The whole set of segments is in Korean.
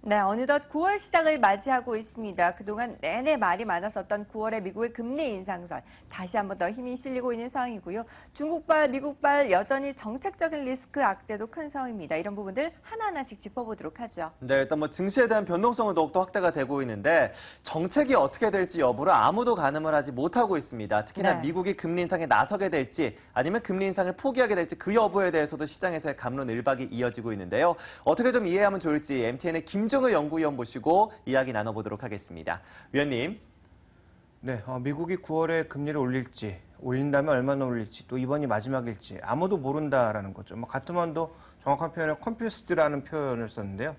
네, 어느덧 9월 시작을 맞이하고 있습니다. 그동안 내내 말이 많았었던 9월의 미국의 금리 인상설, 다시 한번 더 힘이 실리고 있는 상황이고요. 중국발, 미국발 여전히 정책적인 리스크 악재도 큰 상황입니다. 이런 부분들 하나하나씩 짚어보도록 하죠. 네, 일단 증시에 대한 변동성은 더욱더 확대가 되고 있는데 정책이 어떻게 될지 여부를 아무도 가늠을 하지 못하고 있습니다. 특히나 네. 미국이 금리 인상에 나서게 될지 아니면 금리 인상을 포기하게 될지 그 여부에 대해서도 시장에서의 갑론을박이 이어지고 있는데요. 어떻게 좀 이해하면 좋을지 MTN의 김정을 연구위원 모시고 이야기 나눠보도록 하겠습니다. 위원님. 네, 미국이 9월에 금리를 올린다면 얼마나 올릴지, 또 이번이 마지막일지 아무도 모른다라는 거죠. 가트만도 정확한 표현을 컨퓨스드라는 표현을 썼는데요.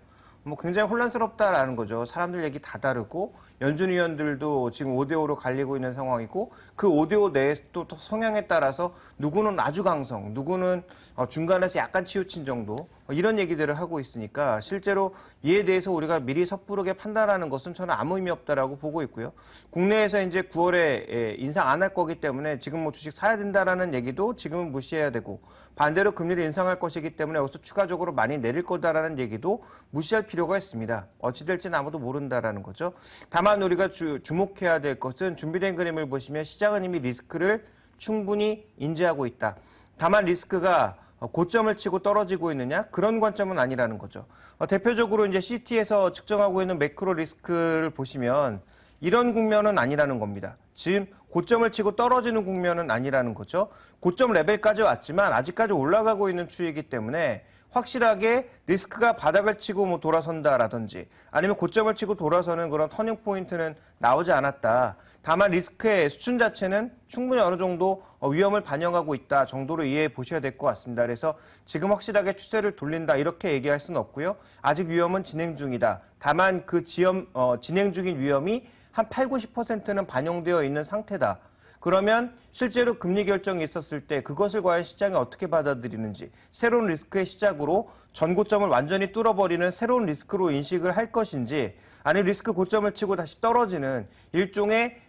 굉장히 혼란스럽다라는 거죠. 사람들 얘기 다 다르고 연준 위원들도 지금 5대5로 갈리고 있는 상황이고 그 5대5 내에 또 성향에 따라서 누구는 아주 강성, 누구는 중간에서 약간 치우친 정도 이런 얘기들을 하고 있으니까 실제로 이에 대해서 우리가 미리 섣부르게 판단하는 것은 저는 아무 의미 없다라고 보고 있고요. 국내에서 이제 9월에 인상 안 할 거기 때문에 지금 주식 사야 된다라는 얘기도 지금은 무시해야 되고 반대로 금리를 인상할 것이기 때문에 여기서 추가적으로 많이 내릴 거다라는 얘기도 무시할 필요가 있습니다. 어찌 될지는 아무도 모른다라는 거죠. 다만 우리가 주목해야 될 것은 준비된 그림을 보시면 시장은 이미 리스크를 충분히 인지하고 있다. 다만 리스크가 고점을 치고 떨어지고 있느냐? 그런 관점은 아니라는 거죠. 대표적으로 이제 CT에서 측정하고 있는 매크로 리스크를 보시면 이런 국면은 아니라는 겁니다. 지금 고점을 치고 떨어지는 국면은 아니라는 거죠. 고점 레벨까지 왔지만 아직까지 올라가고 있는 추이이기 때문에 확실하게 리스크가 바닥을 치고 돌아선다라든지 아니면 고점을 치고 돌아서는 그런 터닝 포인트는 나오지 않았다. 다만 리스크의 수준 자체는 충분히 어느 정도 위험을 반영하고 있다 정도로 이해해 보셔야 될 것 같습니다. 그래서 지금 확실하게 추세를 돌린다 이렇게 얘기할 수는 없고요. 아직 위험은 진행 중이다. 다만 그 진행 중인 위험이 한 8, 90%는 반영되어 있는 상태다. 그러면 실제로 금리 결정이 있었을 때 그것을 과연 시장이 어떻게 받아들이는지 새로운 리스크의 시작으로 전고점을 완전히 뚫어버리는 새로운 리스크로 인식을 할 것인지 아니면 리스크 고점을 치고 다시 떨어지는 일종의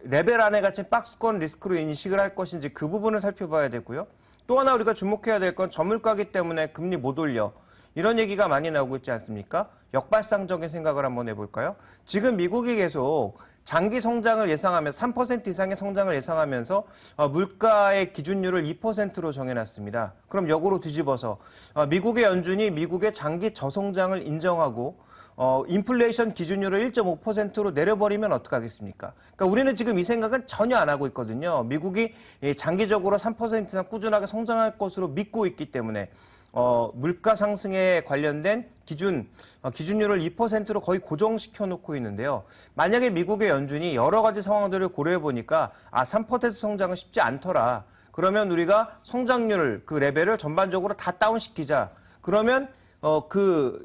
레벨 안에 갇힌 박스권 리스크로 인식을 할 것인지 그 부분을 살펴봐야 되고요. 또 하나 우리가 주목해야 될 건 저물가기 때문에 금리 못 올려. 이런 얘기가 많이 나오고 있지 않습니까? 역발상적인 생각을 한번 해볼까요? 지금 미국이 계속 장기 성장을 예상하면서 3% 이상의 성장을 예상하면서 물가의 기준율을 2%로 정해놨습니다. 그럼 역으로 뒤집어서 미국의 연준이 미국의 장기 저성장을 인정하고 인플레이션 기준율을 1.5%로 내려버리면 어떡하겠습니까? 그러니까 우리는 지금 이 생각은 전혀 안 하고 있거든요. 미국이 장기적으로 3% 이상 꾸준하게 성장할 것으로 믿고 있기 때문에 물가 상승에 관련된 기준율을 2%로 거의 고정시켜 놓고 있는데요. 만약에 미국의 연준이 여러 가지 상황들을 고려해 보니까 3% 성장은 쉽지 않더라. 그러면 우리가 성장률 그 레벨을 전반적으로 다 다운시키자. 그러면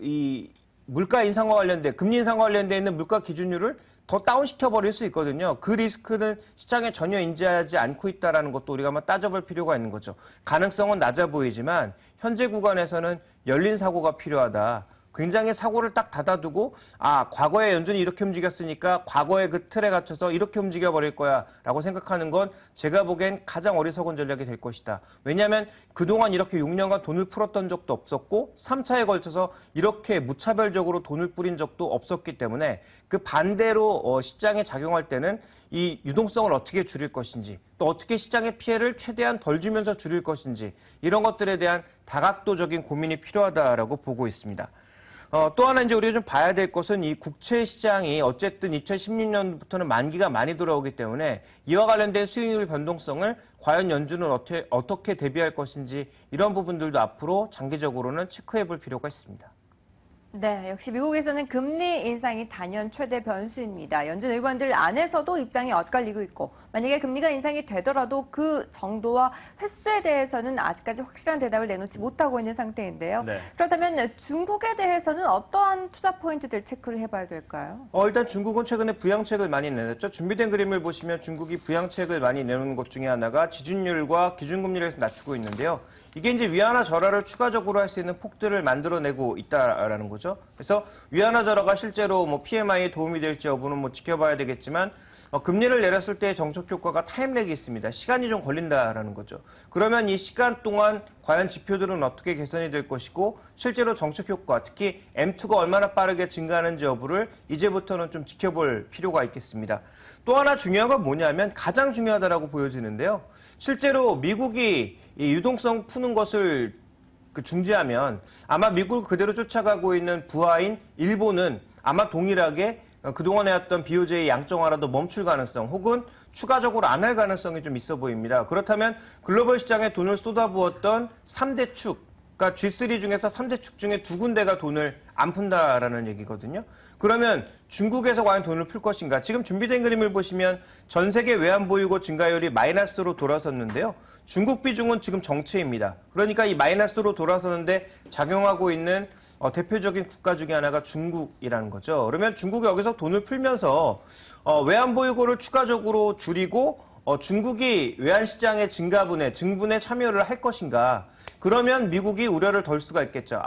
이 물가 인상과 관련된 금리 인상과 관련돼 있는 물가 기준율을 더 다운시켜 버릴 수 있거든요. 그 리스크는 시장에 전혀 인지하지 않고 있다는 것도 우리가 한번 따져볼 필요가 있는 거죠. 가능성은 낮아 보이지만 현재 구간에서는 열린 사고가 필요하다. 굉장히 사고를 딱 닫아두고 과거에 연준이 이렇게 움직였으니까 과거의 그 틀에 갇혀서 이렇게 움직여버릴 거야 라고 생각하는 건 제가 보기엔 가장 어리석은 전략이 될 것이다. 왜냐하면 그동안 이렇게 6년간 돈을 풀었던 적도 없었고 3차에 걸쳐서 이렇게 무차별적으로 돈을 뿌린 적도 없었기 때문에 그 반대로 시장에 작용할 때는 이 유동성을 어떻게 줄일 것인지 또 어떻게 시장의 피해를 최대한 덜 주면서 줄일 것인지 이런 것들에 대한 다각도적인 고민이 필요하다라고 보고 있습니다. 또 하나 이제 우리가 좀 봐야 될 것은 이 국채 시장이 어쨌든 2016년부터는 만기가 많이 돌아오기 때문에 이와 관련된 수익률 변동성을 과연 연준은 어떻게 대비할 것인지 이런 부분들도 앞으로 장기적으로는 체크해 볼 필요가 있습니다. 네, 역시 미국에서는 금리 인상이 단연 최대 변수입니다. 연준 의원들 안에서도 입장이 엇갈리고 있고 만약에 금리가 인상이 되더라도 그 정도와 횟수에 대해서는 아직까지 확실한 대답을 내놓지 못하고 있는 상태인데요. 네. 그렇다면 중국에 대해서는 어떠한 투자 포인트들 체크를 해봐야 될까요? 일단 중국은 최근에 부양책을 많이 내놨죠. 준비된 그림을 보시면 중국이 부양책을 많이 내놓는 것 중에 하나가 지준율과 기준금리를 낮추고 있는데요. 이게 이제 위안화 절하를 추가적으로 할 수 있는 폭들을 만들어내고 있다라는 거죠. 그래서 위안화 절하가 실제로 PMI에 도움이 될지 여부는 지켜봐야 되겠지만 금리를 내렸을 때의 정책 효과가 타임렉이 있습니다. 시간이 좀 걸린다라는 거죠. 그러면 이 시간 동안 과연 지표들은 어떻게 개선이 될 것이고 실제로 정책 효과, 특히 M2가 얼마나 빠르게 증가하는지 여부를 이제부터는 좀 지켜볼 필요가 있겠습니다. 또 하나 중요한 건 뭐냐면 가장 중요하다라고 보여지는데요. 실제로 미국이 이 유동성 푸는 것을 중지하면 아마 미국을 그대로 쫓아가고 있는 부하인 일본은 아마 동일하게 그동안 해왔던 BOJ 양적 완화도 멈출 가능성 혹은 추가적으로 안 할 가능성이 좀 있어 보입니다. 그렇다면 글로벌 시장에 돈을 쏟아부었던 3대 축, 그러니까 G3 중에서 3대 축 중에 두 군데가 돈을 안 푼다라는 얘기거든요. 그러면 중국에서 과연 돈을 풀 것인가? 지금 준비된 그림을 보시면 전 세계 외환 보유고 증가율이 마이너스로 돌아섰는데요. 중국 비중은 지금 정체입니다. 그러니까 이 마이너스로 돌아서는데 작용하고 있는 대표적인 국가 중에 하나가 중국이라는 거죠. 그러면 중국이 여기서 돈을 풀면서 외환 보유고를 추가적으로 줄이고 중국이 외환시장의 증분에 참여를 할 것인가. 그러면 미국이 우려를 덜 수가 있겠죠.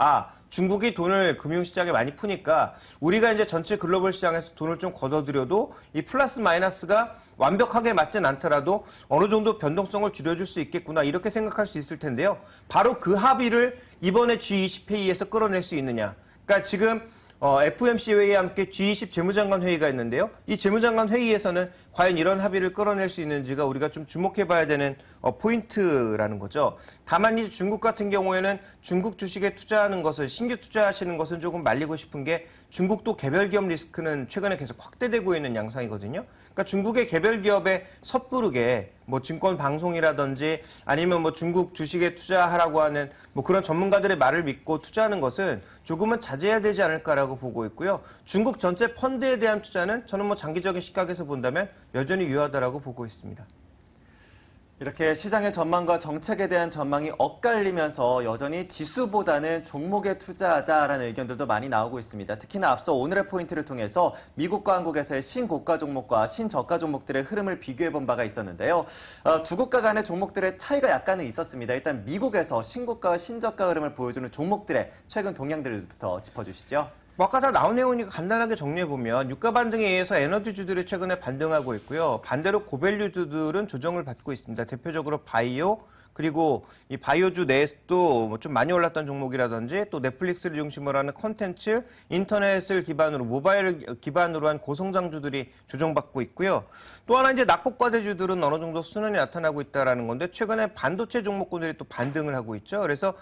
중국이 돈을 금융시장에 많이 푸니까 우리가 이제 전체 글로벌 시장에서 돈을 좀 걷어들여도 이 플러스 마이너스가 완벽하게 맞진 않더라도 어느 정도 변동성을 줄여줄 수 있겠구나 이렇게 생각할 수 있을 텐데요. 바로 그 합의를 이번에 G20 회의에서 끌어낼 수 있느냐. 그러니까 지금 FOMC 회의와 함께 G20 재무장관 회의가 있는데요. 이 재무장관 회의에서는 과연 이런 합의를 끌어낼 수 있는지가 우리가 좀 주목해봐야 되는 포인트라는 거죠. 다만 이제 중국 같은 경우에는 중국 주식에 투자하는 것을 신규 투자하시는 것은 조금 말리고 싶은 게 중국도 개별 기업 리스크는 최근에 계속 확대되고 있는 양상이거든요. 그러니까 중국의 개별 기업에 섣부르게 뭐 증권 방송이라든지 아니면 뭐 중국 주식에 투자하라고 하는 뭐 그런 전문가들의 말을 믿고 투자하는 것은 조금은 자제해야 되지 않을까라고 보고 있고요. 중국 전체 펀드에 대한 투자는 저는 뭐 장기적인 시각에서 본다면 여전히 유효하다라고 보고 있습니다. 이렇게 시장의 전망과 정책에 대한 전망이 엇갈리면서 여전히 지수보다는 종목에 투자하자라는 의견들도 많이 나오고 있습니다. 특히나 앞서 오늘의 포인트를 통해서 미국과 한국에서의 신고가 종목과 신저가 종목들의 흐름을 비교해본 바가 있었는데요. 두 국가 간의 종목들의 차이가 약간은 있었습니다. 일단 미국에서 신고가와 신저가 흐름을 보여주는 종목들의 최근 동향들부터 짚어주시죠. 아까 다 나온 내용이니까 간단하게 정리해보면 유가 반등에 의해서 에너지주들이 최근에 반등하고 있고요. 반대로 고밸류주들은 조정을 받고 있습니다. 대표적으로 바이오, 그리고 이 바이오주 내에서도 좀 많이 올랐던 종목이라든지 또 넷플릭스를 중심으로 하는 콘텐츠, 인터넷을 기반으로, 모바일을 기반으로 한 고성장주들이 조정받고 있고요. 또 하나 이제 낙폭과대주들은 어느 정도 순환이 나타나고 있다는 건데 최근에 반도체 종목군들이 또 반등을 하고 있죠. 그래서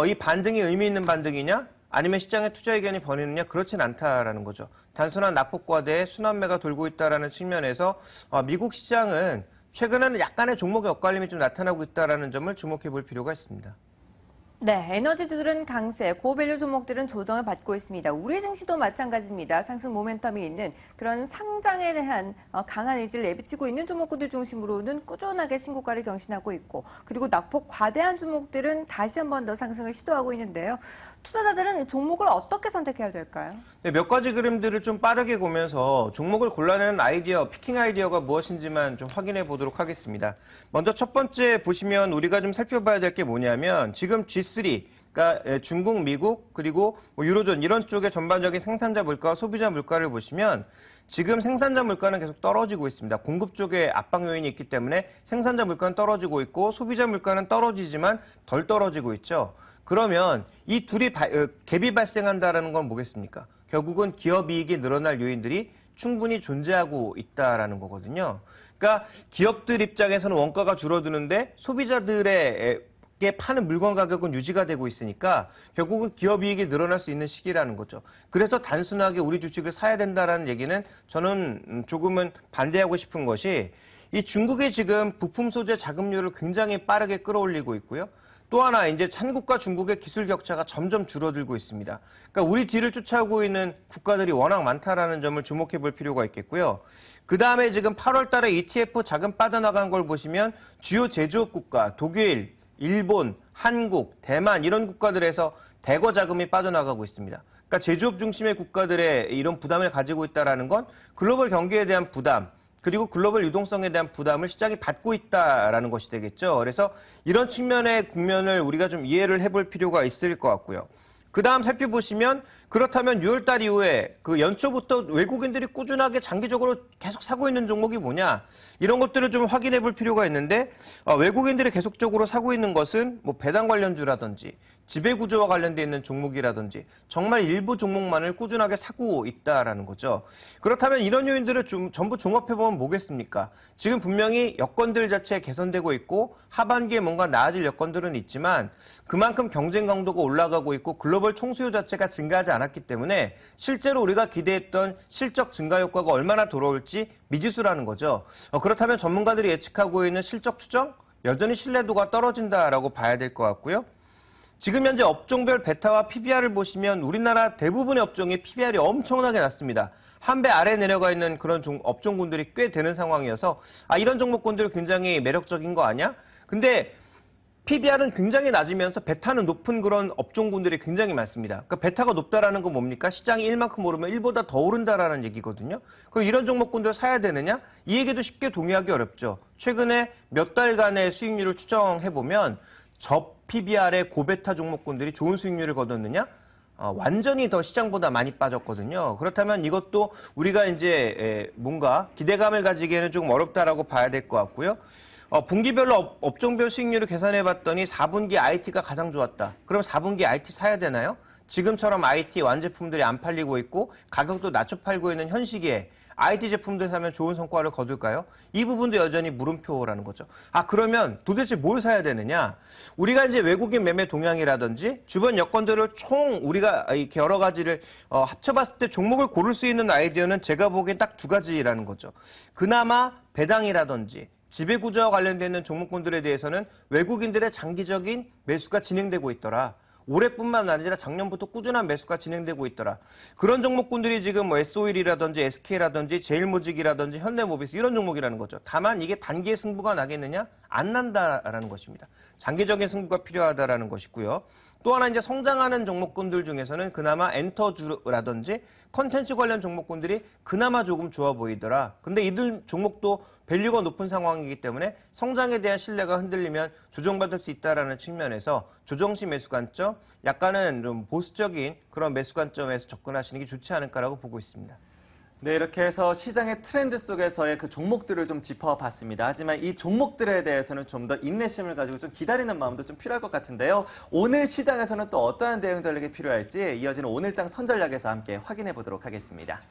이 반등이 의미 있는 반등이냐? 아니면 시장에 투자 의견이 버리느냐 그렇진 않다라는 거죠. 단순한 낙폭과대에 순환매가 돌고 있다는 측면에서 미국 시장은 최근에는 약간의 종목의 엇갈림이 좀 나타나고 있다는 점을 주목해 볼 필요가 있습니다. 네, 에너지주들은 강세, 고밸류 종목들은 조정을 받고 있습니다. 우리 증시도 마찬가지입니다. 상승 모멘텀이 있는 그런 상장에 대한 강한 의지를 내비치고 있는 종목군들 중심으로는 꾸준하게 신고가를 경신하고 있고, 그리고 낙폭 과대한 종목들은 다시 한 번 더 상승을 시도하고 있는데요. 투자자들은 종목을 어떻게 선택해야 될까요? 네, 몇 가지 그림들을 좀 빠르게 보면서 종목을 골라내는 아이디어, 피킹 아이디어가 무엇인지만 좀 확인해 보도록 하겠습니다. 먼저 첫 번째 보시면 우리가 좀 살펴봐야 될 게 뭐냐면 지금 G3, 그러니까 중국, 미국, 그리고 유로존 이런 쪽의 전반적인 생산자 물가와 소비자 물가를 보시면 지금 생산자 물가는 계속 떨어지고 있습니다. 공급 쪽에 압박 요인이 있기 때문에 생산자 물가는 떨어지고 있고 소비자 물가는 떨어지지만 덜 떨어지고 있죠. 그러면 이 둘이 갭이 발생한다는 건 뭐겠습니까? 결국은 기업 이익이 늘어날 요인들이 충분히 존재하고 있다라는 거거든요. 그러니까 기업들 입장에서는 원가가 줄어드는데 소비자들의 파는 물건 가격은 유지가 되고 있으니까 결국은 기업 이익이 늘어날 수 있는 시기라는 거죠. 그래서 단순하게 우리 주식을 사야 된다라는 얘기는 저는 조금은 반대하고 싶은 것이 이 중국이 지금 부품 소재 자금률을 굉장히 빠르게 끌어올리고 있고요. 또 하나 이제 한국과 중국의 기술 격차가 점점 줄어들고 있습니다. 그러니까 우리 뒤를 쫓아오고 있는 국가들이 워낙 많다라는 점을 주목해 볼 필요가 있겠고요. 그 다음에 지금 8월 달에 ETF 자금 빠져나간 걸 보시면 주요 제조업 국가, 독일, 일본, 한국, 대만 이런 국가들에서 대거 자금이 빠져나가고 있습니다. 그러니까 제조업 중심의 국가들의 이런 부담을 가지고 있다는 건 글로벌 경기에 대한 부담, 그리고 글로벌 유동성에 대한 부담을 시장이 받고 있다라는 것이 되겠죠. 그래서 이런 측면의 국면을 우리가 좀 이해를 해볼 필요가 있을 것 같고요. 그 다음 살펴보시면 그렇다면 6월 달 이후에 그 연초부터 외국인들이 꾸준하게 장기적으로 계속 사고 있는 종목이 뭐냐? 이런 것들을 좀 확인해 볼 필요가 있는데 외국인들이 계속적으로 사고 있는 것은 뭐 배당 관련주라든지 지배구조와 관련돼 있는 종목이라든지 정말 일부 종목만을 꾸준하게 사고 있다라는 거죠. 그렇다면 이런 요인들을 좀 전부 종합해보면 뭐겠습니까? 지금 분명히 여건들 자체 개선되고 있고 하반기에 뭔가 나아질 여건들은 있지만 그만큼 경쟁 강도가 올라가고 있고 글로벌 총수요 자체가 증가하지 않았기 때문에 실제로 우리가 기대했던 실적 증가 효과가 얼마나 돌아올지 미지수라는 거죠. 그렇다면 전문가들이 예측하고 있는 실적 추정 여전히 신뢰도가 떨어진다라고 봐야 될 것 같고요. 지금 현재 업종별 베타와 PBR을 보시면 우리나라 대부분의 업종이 PBR이 엄청나게 낮습니다. 한 배 아래 내려가 있는 그런 업종군들이 꽤 되는 상황이어서 이런 종목군들 굉장히 매력적인 거 아니야? 근데 PBR은 굉장히 낮으면서 베타는 높은 그런 업종군들이 굉장히 많습니다. 그러니까 베타가 높다라는 건 뭡니까? 시장이 1만큼 오르면 1보다 더 오른다라는 얘기거든요. 그럼 이런 종목군들 사야 되느냐? 이 얘기도 쉽게 동의하기 어렵죠. 최근에 몇 달간의 수익률을 추정해보면 PBR의 고베타 종목군들이 좋은 수익률을 거뒀느냐? 완전히 더 시장보다 많이 빠졌거든요. 그렇다면 이것도 우리가 이제 뭔가 기대감을 가지기에는 조금 어렵다라고 봐야 될 것 같고요. 분기별로 업종별 수익률을 계산해봤더니 4분기 IT가 가장 좋았다. 그럼 4분기 IT 사야 되나요? 지금처럼 IT 완제품들이 안 팔리고 있고 가격도 낮춰 팔고 있는 현 시기에 IT 제품들 사면 좋은 성과를 거둘까요? 이 부분도 여전히 물음표라는 거죠. 그러면 도대체 뭘 사야 되느냐? 우리가 이제 외국인 매매 동향이라든지 주변 여건들을 우리가 이렇게 여러 가지를 합쳐봤을 때 종목을 고를 수 있는 아이디어는 제가 보기엔 딱 두 가지라는 거죠. 그나마 배당이라든지 지배구조와 관련되어 있는 종목군들에 대해서는 외국인들의 장기적인 매수가 진행되고 있더라. 올해뿐만 아니라 작년부터 꾸준한 매수가 진행되고 있더라. 그런 종목군들이 지금 뭐 S-오일이라든지 SK라든지 제일모직이라든지 현대모비스 이런 종목이라는 거죠. 다만 이게 단기의 승부가 나겠느냐? 안 난다라는 것입니다. 장기적인 승부가 필요하다라는 것이고요. 또 하나 이제 성장하는 종목군들 중에서는 그나마 엔터주라든지 컨텐츠 관련 종목군들이 그나마 조금 좋아 보이더라. 근데 이들 종목도 밸류가 높은 상황이기 때문에 성장에 대한 신뢰가 흔들리면 조정받을 수 있다는 측면에서 조정시 매수 관점, 약간은 좀 보수적인 그런 매수 관점에서 접근하시는 게 좋지 않을까라고 보고 있습니다. 네, 이렇게 해서 시장의 트렌드 속에서의 그 종목들을 좀 짚어봤습니다. 하지만 이 종목들에 대해서는 좀 더 인내심을 가지고 좀 기다리는 마음도 좀 필요할 것 같은데요. 오늘 시장에서는 또 어떠한 대응 전략이 필요할지 이어지는 오늘장 선전략에서 함께 확인해 보도록 하겠습니다.